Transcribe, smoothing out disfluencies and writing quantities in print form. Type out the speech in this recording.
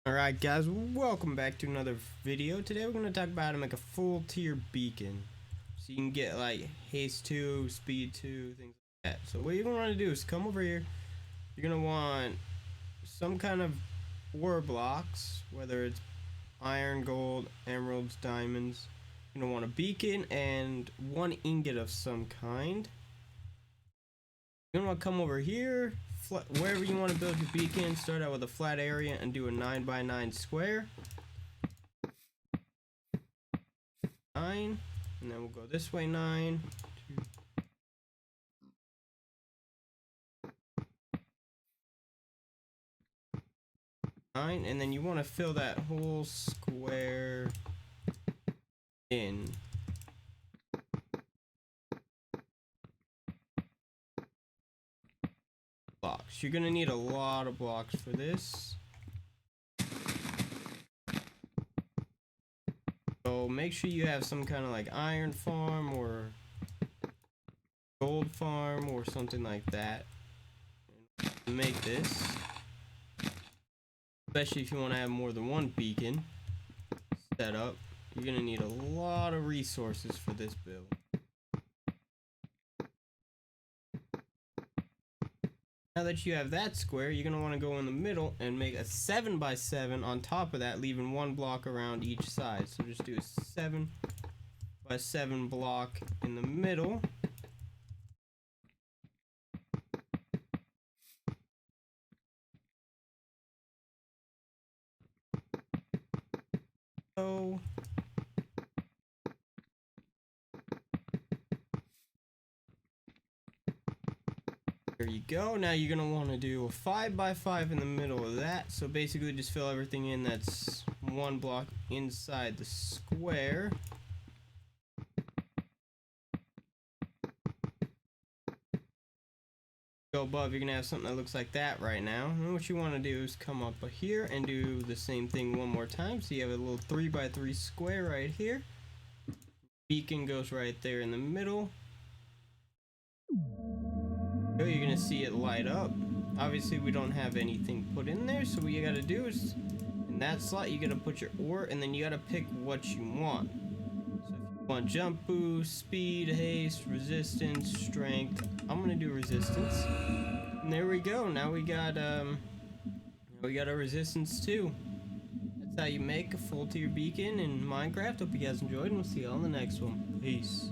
Alright guys, welcome back to another video. Today we're going to talk about how to make a full tier beacon. So you can get like haste 2, speed 2, things like that. So what you're going to want to do is come over here. You're going to want some kind of ore blocks, whether it's iron, gold, emeralds, diamonds. You're going to want a beacon and one ingot of some kind. You're going to want to come over here. Wherever you want to build your beacon, start out with a flat area and do a 9x9 square. 9, and then we'll go this way 9. 9, and then you want to fill that whole square in. Blocks. You're gonna need a lot of blocks for this. So make sure you have some kind of like iron farm or gold farm or something like that. Make this. Especially if you want to have more than one beacon set up. You're gonna need a lot of resources for this build. Now that you have that square, you're going to want to go in the middle and make a 7x7 on top of that, leaving one block around each side. So just do a 7x7 block in the middle. So there you go. Now you're going to want to do a 5x5 in the middle of that. So basically just fill everything in that's one block inside the square. Go above, you're going to have something that looks like that right now. And what you want to do is come up here and do the same thing one more time. So you have a little 3x3 square right here. Beacon goes right there in the middle. You're gonna see it light up. Obviously we don't have anything put in there, so what you gotta do is in that slot you gotta put your ore, and then you gotta pick what you want. So if you want jump boost, speed, haste, resistance, strength, I'm gonna do resistance. And there we go. Now we got a resistance too. That's how you make a full tier beacon in Minecraft. Hope you guys enjoyed, and we'll see you on the next one. Peace.